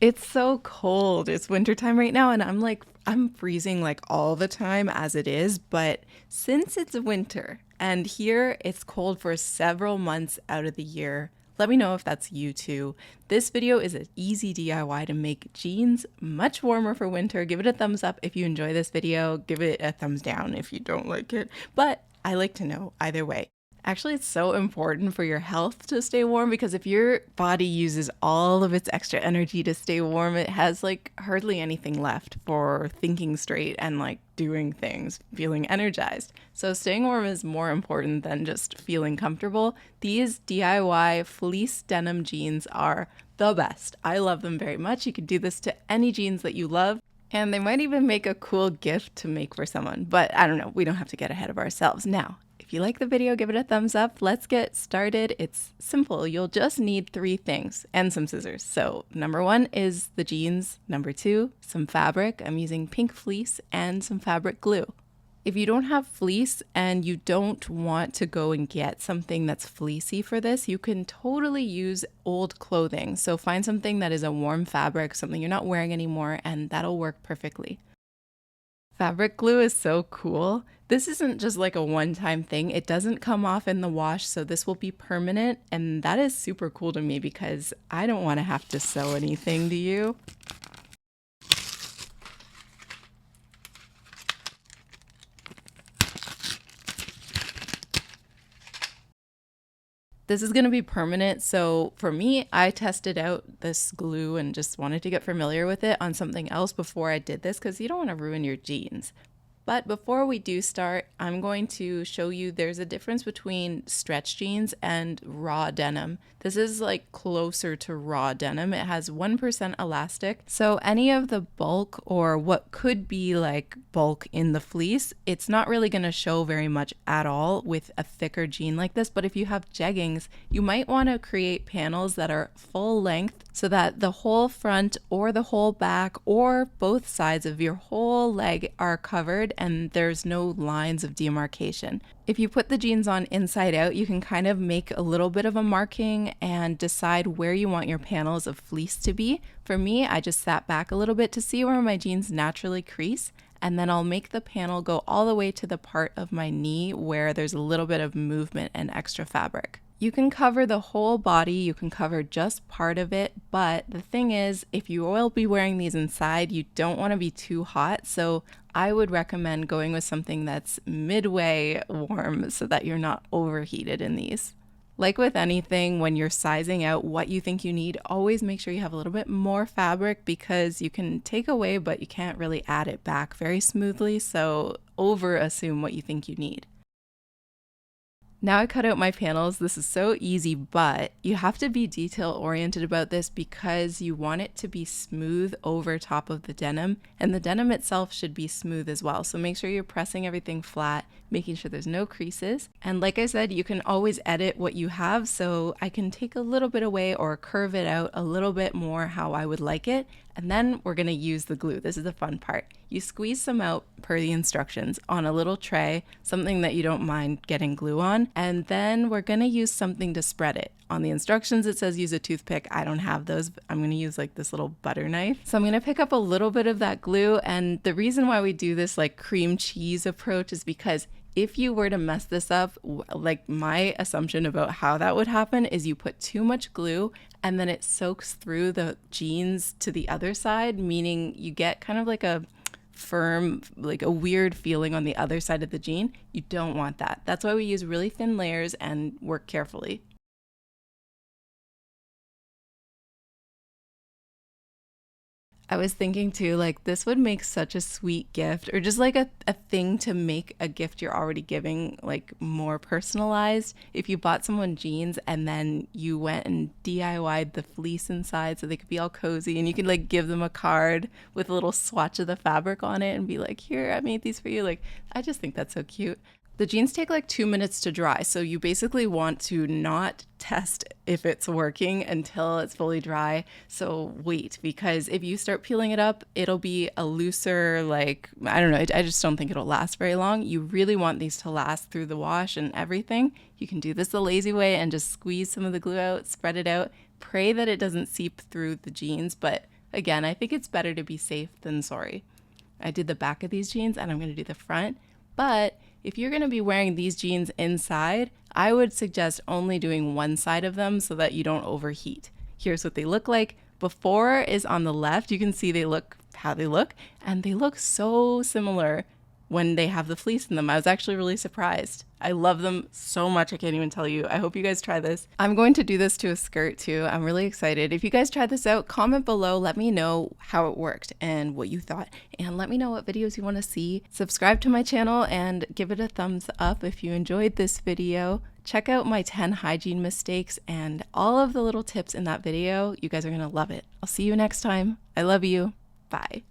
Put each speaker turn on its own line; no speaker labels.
It's so cold. It's wintertime right now, and I'm freezing like all the time as it is. But since it's winter and here it's cold for several months out of the year, let me know if that's you too. This video is an easy DIY to make jeans much warmer for winter. Give it a thumbs up if you enjoy this video. Give it a thumbs down if you don't like it. But I like to know either way. Actually, it's so important for your health to stay warm because if your body uses all of its extra energy to stay warm, it has like hardly anything left for thinking straight and like doing things, feeling energized. So staying warm is more important than just feeling comfortable. These DIY fleece denim jeans are the best. I love them very much. You could do this to any jeans that you love. And they might even make a cool gift to make for someone. But I don't know, we don't have to get ahead of ourselves. Now, if you like the video, give it a thumbs up. Let's get started. It's simple. You'll just need 3 things and some scissors. So number 1 is the jeans. Number 2, some fabric. I'm using pink fleece and some fabric glue. If you don't have fleece and you don't want to go and get something that's fleecy for this, you can totally use old clothing. So find something that is a warm fabric, something you're not wearing anymore, and that'll work perfectly. Fabric glue is so cool. This isn't just like a one-time thing. It doesn't come off in the wash, so this will be permanent, and that is super cool to me because I don't want to have to sew anything to you. This is going to be permanent, so for me, I tested out this glue and just wanted to get familiar with it on something else before I did this because you don't want to ruin your jeans. But before we do start, I'm going to show you there's a difference between stretch jeans and raw denim. This is like closer to raw denim. It has 1% elastic. So any of the bulk or what could be like bulk in the fleece, it's not really going to show very much at all with a thicker jean like this. But if you have jeggings, you might want to create panels that are full length so that the whole front or the whole back or both sides of your whole leg are covered and there's no lines of demarcation. If you put the jeans on inside out, you can kind of make a little bit of a marking and decide where you want your panels of fleece to be. For me, I just sat back a little bit to see where my jeans naturally crease, and then I'll make the panel go all the way to the part of my knee where there's a little bit of movement and extra fabric. You can cover the whole body, you can cover just part of it, but the thing is, if you will be wearing these inside, you don't want to be too hot, so I would recommend going with something that's midway warm so that you're not overheated in these. Like with anything, when you're sizing out what you think you need, always make sure you have a little bit more fabric because you can take away, but you can't really add it back very smoothly, so over assume what you think you need. Now I cut out my panels. This is so easy, but you have to be detail oriented about this because you want it to be smooth over top of the denim, and the denim itself should be smooth as well. So make sure you're pressing everything flat, making sure there's no creases. And like I said, you can always edit what you have, so I can take a little bit away or curve it out a little bit more how I would like it. And then we're going to use the glue. This is the fun part. You squeeze some out per the instructions on a little tray, something that you don't mind getting glue on. And then we're going to use something to spread it. On the instructions, it says use a toothpick. I don't have those. I'm going to use like this little butter knife. So I'm going to pick up a little bit of that glue. And the reason why we do this like cream cheese approach is because if you were to mess this up, like my assumption about how that would happen is you put too much glue and then it soaks through the jeans to the other side, meaning you get kind of like a firm, like a weird feeling on the other side of the jean. You don't want that. That's why we use really thin layers and work carefully. I was thinking too, like this would make such a sweet gift or just like a thing to make a gift you're already giving like more personalized. If you bought someone jeans and then you went and DIY'd the fleece inside so they could be all cozy and you could like give them a card with a little swatch of the fabric on it and be like, here, I made these for you. Like, I just think that's so cute. The jeans take like 2 minutes to dry, so you basically want to not test if it's working until it's fully dry. So wait, because if you start peeling it up, it'll be a looser, like, I don't know, I just don't think it'll last very long. You really want these to last through the wash and everything. You can do this the lazy way and just squeeze some of the glue out, spread it out, pray that it doesn't seep through the jeans, but Again, I think it's better to be safe than sorry. I did the back of these jeans and I'm going to do the front. But if you're going to be wearing these jeans inside, I would suggest only doing one side of them so that you don't overheat. Here's what they look like. Before is on the left. You can see they look how they look, and they look so similar when they have the fleece in them. I was actually really surprised. I love them so much, I can't even tell you. I hope you guys try this. I'm going to do this to a skirt too. I'm really excited. If you guys try this out, comment below. Let me know how it worked and what you thought. And let me know what videos you want to see. Subscribe to my channel and give it a thumbs up if you enjoyed this video. Check out my 10 hygiene mistakes and all of the little tips in that video. You guys are going to love it. I'll see you next time. I love you. Bye.